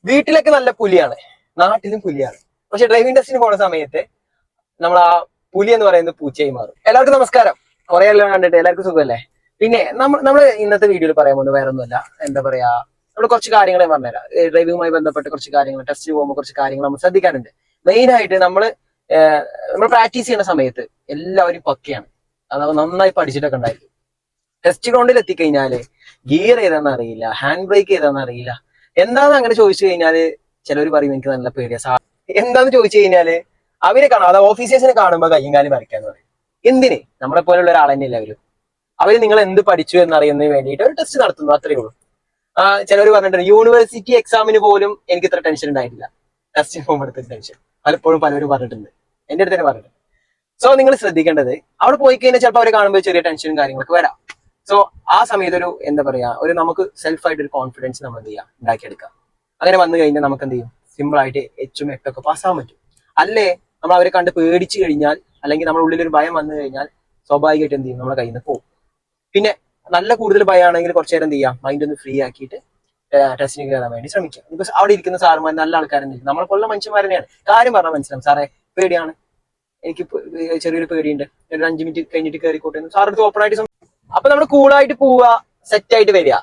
വീട്ടിലൊക്കെ നല്ല പുലിയാണ്, നാട്ടിലും പുലിയാണ്. പക്ഷെ ഡ്രൈവിംഗ് ടെസ്റ്റിന് പോണ സമയത്ത് നമ്മൾ ആ പുലി എന്ന് പറയുന്നത് പൂച്ചയായി മാറും. എല്ലാവർക്കും നമസ്കാരം. കുറെ എല്ലാം കണ്ടിട്ട് എല്ലാവർക്കും സുഖമല്ലേ? പിന്നെ നമ്മൾ ഇന്നത്തെ വീഡിയോയിൽ പറയാൻ പോകുന്നത് വേറെ ഒന്നുമല്ല. എന്താ പറയാ, നമ്മൾ കുറച്ച് കാര്യങ്ങൾ പറഞ്ഞുതരാം. ഡ്രൈവിംഗുമായി ബന്ധപ്പെട്ട് കുറച്ച് കാര്യങ്ങൾ, ടെസ്റ്റിന് പോകുമ്പോൾ കുറച്ച് കാര്യങ്ങൾ നമ്മൾ ശ്രദ്ധിക്കാനുണ്ട്. മെയിൻ ആയിട്ട് നമ്മൾ പ്രാക്ടീസ് ചെയ്യുന്ന സമയത്ത് എല്ലാവരും പക്കയാണ്, അതായത് നന്നായി പഠിച്ചിട്ടൊക്കെ ഉണ്ടായിരിക്കും. ടെസ്റ്റ് ഗ്രൗണ്ടിൽ എത്തിക്കഴിഞ്ഞാല് ഗിയർ ഏതാണെന്ന് അറിയില്ല, ഹാൻഡ് ബ്രേക്ക് ഏതാണെന്ന് അറിയില്ല. എന്താന്ന് അങ്ങനെ ചോദിച്ചു കഴിഞ്ഞാല് ചിലവർ പറയും എനിക്ക് നല്ല പേടിയാ. എന്താന്ന് ചോദിച്ചു കഴിഞ്ഞാല് അവരെ കാണാം, അതായത് ഓഫീസേഴ്സിനെ കാണുമ്പോൾ കയ്യും കാലും പറിക്കാന്ന് പറയും. എന്തിന്? നമ്മളെ പോലുള്ള ഒരാൾ തന്നെയല്ലേ അവര് നിങ്ങൾ എന്ത് പഠിച്ചു എന്നറിയുന്നതിന് വേണ്ടിയിട്ട് ഒരു ടെസ്റ്റ് നടത്തുന്നു, അത്രയേ ഉള്ളൂ. ചിലവർ പറഞ്ഞിട്ടുണ്ട് യൂണിവേഴ്സിറ്റി എക്സാമിന് പോലും എനിക്ക് ഇത്ര ടെൻഷൻ ഉണ്ടായിട്ടില്ല, ടെസ്റ്റിന് പോകുമ്പോൾ എടുത്ത ടെൻഷൻ പലപ്പോഴും പലരും പറഞ്ഞിട്ടുണ്ട്, എന്റെ അടുത്ത് തന്നെ പറഞ്ഞിട്ടുണ്ട്. സോ നിങ്ങൾ ശ്രദ്ധിക്കേണ്ടത്, അവിടെ പോയി കഴിഞ്ഞാൽ ചിലപ്പോൾ അവരെ കാണുമ്പോൾ ചെറിയ ടെൻഷനും കാര്യങ്ങളൊക്കെ വരാം. സോ ആ സമയത്ത് ഒരു എന്താ പറയാ, ഒരു നമുക്ക് സെൽഫായിട്ട് ഒരു കോൺഫിഡൻസ് നമ്മൾ എന്ത് ചെയ്യാം, ഉണ്ടാക്കിയെടുക്കാം. അങ്ങനെ വന്നു കഴിഞ്ഞാൽ നമുക്ക് എന്ത് ചെയ്യും, സിമ്പിൾ ആയിട്ട് എച്ചും എട്ടൊക്കെ പാസ്സാകാൻ പറ്റും. അല്ലേ നമ്മൾ അവരെ കണ്ട് പേടിച്ചു കഴിഞ്ഞാൽ, അല്ലെങ്കിൽ നമ്മുടെ ഉള്ളിൽ ഒരു ഭയം വന്നു കഴിഞ്ഞാൽ സ്വാഭാവികമായിട്ട് എന്ത് ചെയ്യും, നമ്മുടെ കയ്യിൽ നിന്ന് പോകും. പിന്നെ നല്ല കൂടുതൽ ഭയമാണെങ്കിൽ കുറച്ചു നേരം എന്ത് ചെയ്യാം, മൈൻഡ് ഒന്ന് ഫ്രീ ആക്കിയിട്ട് ടെസ്റ്റിന് കയറാൻ വേണ്ടി ശ്രമിക്കാം. ബിക്കോസ് അവിടെ ഇരിക്കുന്ന സാറുമാർ നല്ല ആൾക്കാരെന്തെങ്കിലും നമ്മളെ പോലുള്ള മനുഷ്യന്മാർ തന്നെയാണ്. കാര്യം പറഞ്ഞാൽ മനസ്സിലാവും, സാറേ പേടിയാണ്, എനിക്ക് ചെറിയൊരു പേടിയുണ്ട്, ഒരു 5 മിനിറ്റ് കഴിഞ്ഞിട്ട് കയറിക്കോട്ടെ സാർ അടുത്ത് ഓപ്പൺ ആയിട്ട്. അപ്പൊ നമ്മൾ കൂളായിട്ട് പോവുക, സെറ്റ് ആയിട്ട് വരിക.